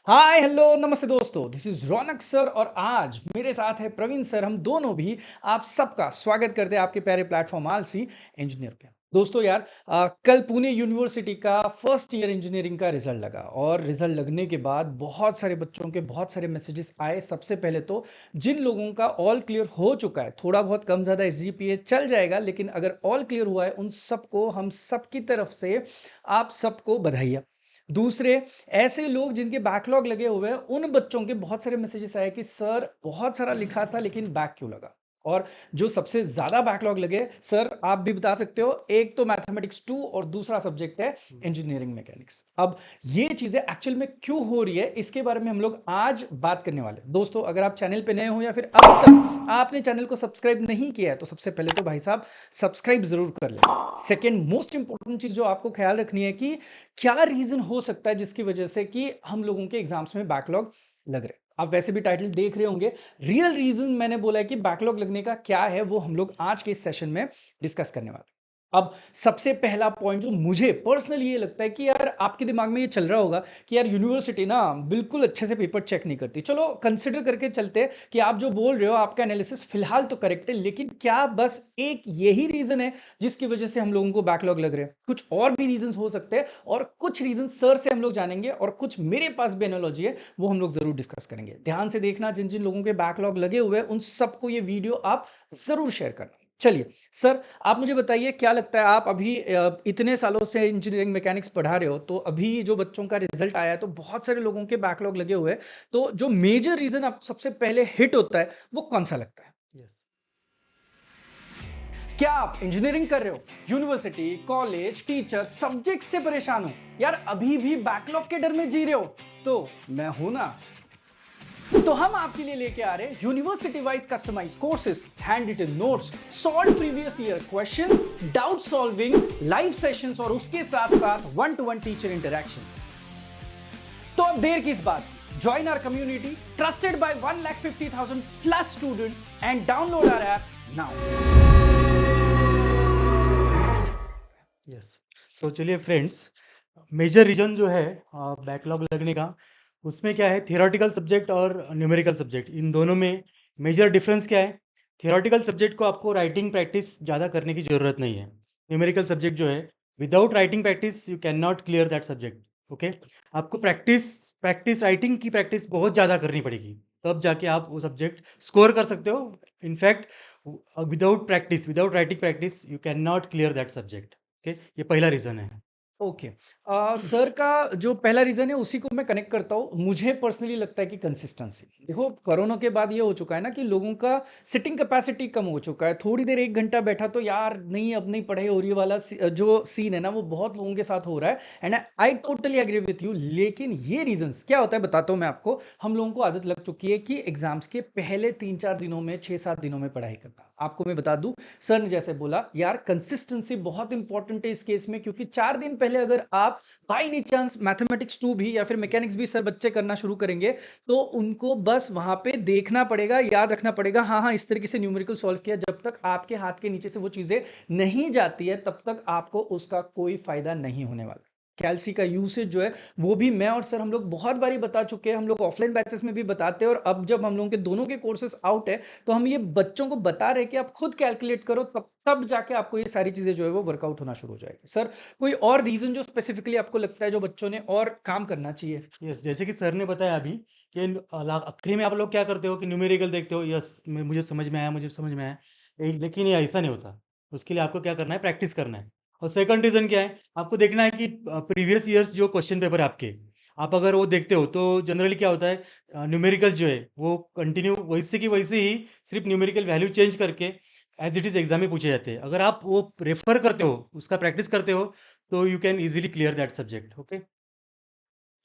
Hi hello नमस्ते दोस्तों, this is Raunak sir और आज मेरे साथ है प्रवीण सर। हम दोनों भी आप सबका स्वागत करते हैं आपके प्यारे प्लेटफॉर्म आलसी इंजीनियर पे। दोस्तों यार, कल पुणे यूनिवर्सिटी का फर्स्ट ईयर इंजीनियरिंग का रिजल्ट लगा और रिजल्ट लगने के बाद बहुत सारे बच्चों के बहुत सारे मैसेजेस आए। सबसे पहले तो जिन लोगों का ऑल क्लियर हो चुका है, थोड़ा बहुत कम ज़्यादा एसजीपीए चल जाएगा, लेकिन अगर ऑल क्लियर हुआ है उन सबको हम सबकी तरफ से आप सबको बधाई। दूसरे ऐसे लोग जिनके बैकलॉग लगे हुए हैं, उन बच्चों के बहुत सारे मैसेजेस आए कि सर बहुत सारा लिखा था लेकिन बैक क्यों लगा। और जो सबसे ज्यादा बैकलॉग लगे, सर आप भी बता सकते हो, एक तो मैथमेटिक्स 2 और दूसरा सब्जेक्ट है इंजीनियरिंग मैकेनिक्स। अब ये चीजें एक्चुअल में क्यों हो रही है, इसके बारे में हम लोग आज बात करने वाले हैं। दोस्तों, अगर आप चैनल पे नए हो या फिर अब तक आपने चैनल को सब्सक्राइब नहीं किया है, तो सबसे पहले तो भाई साहब सब्सक्राइब जरूर कर ले। सेकेंड मोस्ट इंपॉर्टेंट चीज जो आपको ख्याल रखनी है कि क्या रीजन हो सकता है जिसकी वजह से कि हम लोगों के एग्जाम्स में बैकलॉग लग रहे हैं। आप वैसे भी टाइटल देख रहे होंगे। रियल रीजन मैंने बोला है कि बैकलॉग लगने का क्या है, वो हम लोग आज के इस सेशन में डिस्कस करने वाले हैं। अब सबसे पहला पॉइंट जो मुझे पर्सनली ये लगता है कि यार आपके दिमाग में ये चल रहा होगा कि यार यूनिवर्सिटी ना बिल्कुल अच्छे से पेपर चेक नहीं करती। चलो कंसिडर करके चलते हैं कि आप जो बोल रहे हो आपका एनालिसिस फिलहाल तो करेक्ट है, लेकिन क्या बस एक यही रीजन है जिसकी वजह से हम लोगों को बैकलॉग लग रहे हैं? कुछ और भी रीजन हो सकते हैं और कुछ रीजन सर से हम लोग जानेंगे और कुछ मेरे पास भी एनालॉजी है, वो हम लोग जरूर डिस्कस करेंगे। ध्यान से देखना, जिन जिन लोगों के बैकलॉग लगे हुए हैं उन सबको ये वीडियो आप जरूर शेयर करना। चलिए सर, आप मुझे बताइए क्या लगता है, आप अभी इतने सालों से इंजीनियरिंग मैकेनिक्स पढ़ा रहे हो, तो अभी जो बच्चों का रिजल्ट आया है तो बहुत सारे लोगों के बैकलॉग लगे हुए हैं, तो जो मेजर रीजन आपको सबसे पहले हिट होता है वो कौन सा लगता है? यस। क्या आप इंजीनियरिंग कर रहे हो, यूनिवर्सिटी कॉलेज टीचर सब्जेक्ट से परेशान हो, यार अभी भी बैकलॉग के डर में जी रहे हो, तो मैं हूं ना। तो हम आपके लिए लेके आ रहे हैं university wise customize courses, handwritten notes, solve previous year questions, doubt solving, live sessions और उसके साथ साथ 1-to-1 टीचर इंटरेक्शन। तो अब देर किस बात, join our community trusted by 1,50,000 plus students and download our app now. Yes. तो चलिए फ्रेंड्स, मेजर रीजन जो है बैकलॉग लगने का, उसमें क्या है, थियोरेटिकल सब्जेक्ट और न्यूमेरिकल सब्जेक्ट, इन दोनों में मेजर डिफरेंस क्या है। थियोरेटिकल सब्जेक्ट को आपको राइटिंग प्रैक्टिस ज़्यादा करने की ज़रूरत नहीं है। न्यूमेरिकल सब्जेक्ट जो है, without writing practice you can not clear that subject. Okay, आपको प्रैक्टिस प्रैक्टिस राइटिंग की प्रैक्टिस बहुत ज़्यादा करनी पड़ेगी, तब जाके आप वो सब्जेक्ट स्कोर कर सकते हो। In fact without practice, without writing practice you can not clear that subject. Okay, ये पहला रीज़न है। ओके, सर का जो पहला रीजन है उसी को मैं कनेक्ट करता हूँ। मुझे पर्सनली लगता है कि कंसिस्टेंसी। देखो, कोरोना के बाद ये हो चुका है ना कि लोगों का सिटिंग कैपेसिटी कम हो चुका है। थोड़ी देर 1 घंटा बैठा तो यार नहीं, अब नहीं पढ़ाई हो रही वाला जो सीन है ना, वो बहुत लोगों के साथ हो रहा है। And I totally agree with you, लेकिन ये रीजंस क्या होता है बताता हूँ मैं आपको। हम लोगों को आदत लग चुकी है कि एग्जाम्स के पहले 3-4 दिनों में, 6-7 दिनों में पढ़ाई करना। आपको मैं बता दूं, सर ने जैसे बोला यार कंसिस्टेंसी बहुत इंपॉर्टेंट है इस केस में, क्योंकि 4 दिन पहले अगर आप बाई एनी चांस मैथमेटिक्स 2 भी या फिर मैकेनिक्स भी सर बच्चे करना शुरू करेंगे, तो उनको बस वहां पे देखना पड़ेगा, याद रखना पड़ेगा, हाँ हाँ इस तरीके से न्यूमेरिकल सॉल्व किया। जब तक आपके हाथ के नीचे से वो चीजें नहीं जाती है, तब तक आपको उसका कोई फायदा नहीं होने वाला। कैल्सी का यूसेज जो है, वो भी मैं और सर हम लोग बहुत बारी बता चुके हैं। हम लोग ऑफलाइन बैचेस में भी बताते हैं, और अब जब हम लोगों के दोनों के कोर्सेज आउट है, तो हम ये बच्चों को बता रहे हैं कि आप खुद कैलकुलेट करो, तब तब जाके आपको ये सारी चीजें जो है वो वर्कआउट होना शुरू हो जाएगी। सर, कोई और रीजन जो स्पेसिफिकली आपको लगता है जो बच्चों ने और काम करना चाहिए? यस, जैसे कि सर ने बताया अभी कि आखिरी में आप लोग क्या करते हो कि न्यूमेरिकल देखते हो। यस, मुझे समझ में आया, मुझे समझ में आया। लेकिन ये ऐसा नहीं होता। उसके लिए आपको क्या करना है, प्रैक्टिस करना है। और सेकंड रीज़न क्या है, आपको देखना है कि प्रीवियस ईयर्स जो क्वेश्चन पेपर है आपके, आप अगर वो देखते हो तो जनरली क्या होता है, न्यूमेरिकल जो है वो कंटिन्यू वैसे की वैसे ही, सिर्फ न्यूमेरिकल वैल्यू चेंज करके एज इट इज़ एग्जाम में पूछे जाते हैं। अगर आप वो रेफर करते हो, उसका प्रैक्टिस करते हो, तो you can easily clear that subject. Okay.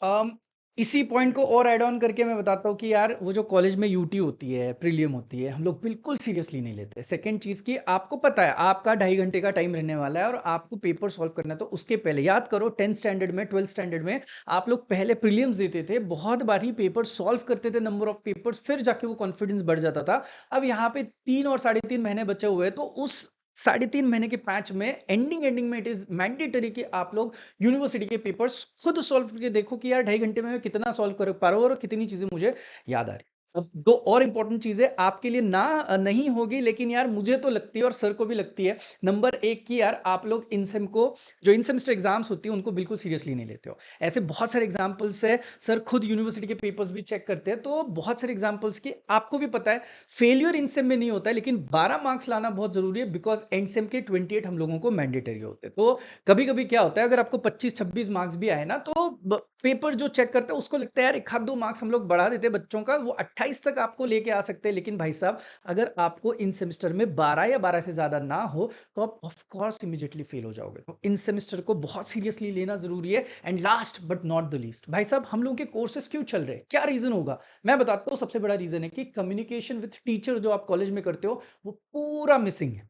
Um, इसी पॉइंट को और ऐड ऑन करके मैं बताता हूँ कि यार वो जो कॉलेज में यूटी होती है, प्रीलियम होती है, हम लोग बिल्कुल सीरियसली नहीं लेते। सेकंड चीज़ की आपको पता है आपका 2.5 घंटे का टाइम रहने वाला है और आपको पेपर सॉल्व करना है, तो उसके पहले याद करो 10th स्टैंडर्ड में, 12th स्टैंडर्ड में आप लोग पहले प्रीलियम्स देते थे, बहुत बार ही पेपर सॉल्व करते थे, नंबर ऑफ पेपर्स, फिर जाके वो कॉन्फिडेंस बढ़ जाता था। अब यहाँ पे 3 और 3.5 महीने बचे हुए हैं, तो उस साढ़े 3 महीने के पैच में एंडिंग में इट इज़ मैंडेटरी कि आप लोग यूनिवर्सिटी के पेपर्स खुद सॉल्व करके देखो कि यार 2.5 घंटे में मैं कितना सॉल्व कर पा रहा हूँ और कितनी चीज़ें मुझे याद आ रही हैं। अब 2 और इम्पोर्टेंट चीज़ें आपके लिए नहीं होगी, लेकिन यार मुझे तो लगती है और सर को भी लगती है। नंबर 1 कि यार आप लोग इनसेम को, जो इन सेमेस्टर एग्ज़ाम्स होती हैं उनको बिल्कुल सीरियसली नहीं लेते हो। ऐसे बहुत सारे एग्ज़ाम्पल्स हैं, सर खुद यूनिवर्सिटी के पेपर्स भी चेक करते हैं, तो बहुत सारे एग्ज़ाम्पल्स की आपको भी पता है फेलियर इन सेम में नहीं होता है, लेकिन 12 मार्क्स लाना बहुत जरूरी है बिकॉज एंड सेम के 28 हम लोगों को मैंडेटरी होते हैं। तो कभी कभी क्या होता है, अगर आपको 25-26 मार्क्स भी आए ना, तो पेपर जो चेक करते हैं उसको लगता है यार एक आध दो मार्क्स हम लोग बढ़ा देते हैं बच्चों का, वो 28 तक आपको लेके आ सकते हैं। लेकिन भाई साहब, अगर आपको इन सेमेस्टर में 12 या 12 से ज्यादा ना हो तो आप ऑफ कोर्स इमीडिएटली फेल हो जाओगे। तो इन सेमेस्टर को बहुत सीरियसली लेना जरूरी है। And last but not the least, भाई साहब हम लोग के कोर्सेज क्यों चल रहे हैं, क्या रीजन होगा? मैं बताता हूँ। सबसे बड़ा रीजन है कि कम्युनिकेशन विथ टीचर जो आप कॉलेज में करते हो वो पूरा मिसिंग है।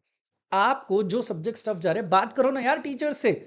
आपको जो सब्जेक्ट स्टफ जा रहे हैं, बात करो ना यार टीचर से।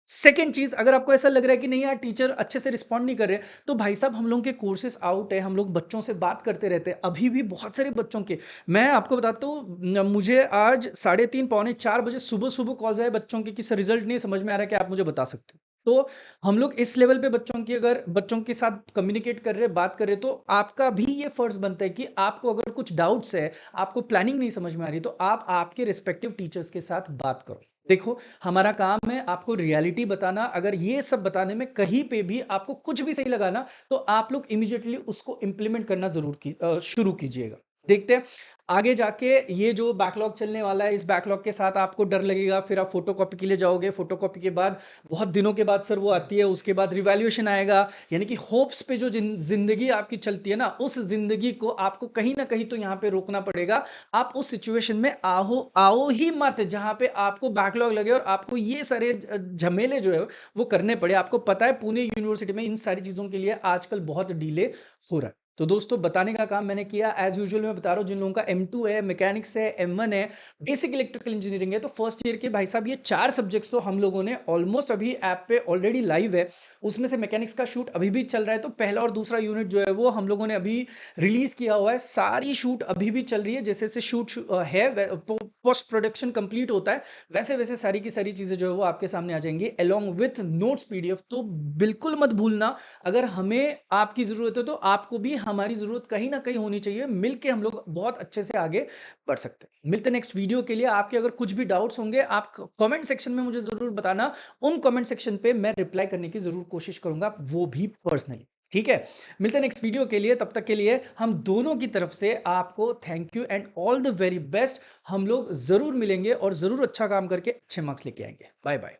सेकंड चीज, अगर आपको ऐसा लग रहा है कि नहीं यार टीचर अच्छे से रिस्पॉन्ड नहीं कर रहे, तो भाई साहब हम लोग के कोर्सेज आउट है, हम लोग बच्चों से बात करते रहते हैं, अभी भी बहुत सारे बच्चों के। मैं आपको बताता हूँ, मुझे आज 3:30 पौने 4 बजे सुबह सुबह कॉल आए बच्चों के, किस रिजल्ट नहीं समझ में आ रहा है, कि आप मुझे बता सकते हो? तो हम लोग इस लेवल पे बच्चों की, अगर बच्चों के साथ कम्युनिकेट कर रहे हैं, बात कर रहे हैं, तो आपका भी ये फर्ज बनता है कि आपको अगर कुछ डाउट्स है, आपको प्लानिंग नहीं समझ में आ रही, तो आप आपके रिस्पेक्टिव टीचर्स के साथ बात करो। देखो, हमारा काम है आपको रियलिटी बताना। अगर ये सब बताने में कहीं पे भी आपको कुछ भी सही लगा ना, तो आप लोग इमीडिएटली उसको इंप्लीमेंट करना शुरू कीजिएगा। देखते हैं आगे जाके ये जो बैकलॉग चलने वाला है, इस बैकलॉग के साथ आपको डर लगेगा, फिर आप फोटोकॉपी के लिए जाओगे, फोटोकॉपी के बाद बहुत दिनों के बाद सर वो आती है, उसके बाद रिवैल्यूएशन आएगा। यानी कि होप्स पे जो जिंदगी आपकी चलती है ना, उस जिंदगी को आपको कहीं ना कहीं तो यहाँ पे रोकना पड़ेगा। आप उस सिचुएशन में आओ आओ ही मत जहां पे आपको बैकलॉग लगे और आपको ये सारे झमेले जो है वो करने पड़े। आपको पता है पुणे यूनिवर्सिटी में इन सारी चीजों के लिए आजकल बहुत डिले हो रहा है। तो दोस्तों, बताने का काम मैंने किया। एज यूजुअल मैं बता रहा हूँ, जिन लोगों का M2 है, मैकेनिक्स है, M1 है, बेसिक इलेक्ट्रिकल इंजीनियरिंग है, तो फर्स्ट ईयर के भाई साहब ये 4 सब्जेक्ट्स तो हम लोगों ने ऑलमोस्ट अभी ऐप पे ऑलरेडी लाइव है। उसमें से मैकेनिक्स का शूट अभी भी चल रहा है, तो पहला और दूसरा यूनिट जो है वो हम लोगों ने अभी रिलीज किया हुआ है। सारी शूट अभी भी चल रही है, जैसे जैसे है, पोस्ट प्रोडक्शन कंप्लीट होता है, वैसे वैसे सारी की सारी चीजें जो है वो आपके सामने आ जाएंगी अलोंग विथ नोट्स PDF। तो बिल्कुल मत भूलना, अगर हमें आपकी जरूरत है तो आपको भी हमारी जरूरत कहीं ना कहीं होनी चाहिए। मिलके हम लोग बहुत अच्छे से आगे बढ़ सकते हैं। मिलते नेक्स्ट वीडियो के लिए। आपके अगर कुछ भी डाउट्स होंगे, आप कमेंट सेक्शन में मुझे जरूर बताना। उन कमेंट सेक्शन पे मैं रिप्लाई करने की जरूर कोशिश करूंगा, वो भी पर्सनली। ठीक है, मिलते हैं नेक्स्ट वीडियो के लिए। तब तक के लिए हम दोनों की तरफ से आपको thank you and all the very best. हम लोग जरूर मिलेंगे और जरूर अच्छा काम करके अच्छे मार्क्स लेके आएंगे। Bye bye.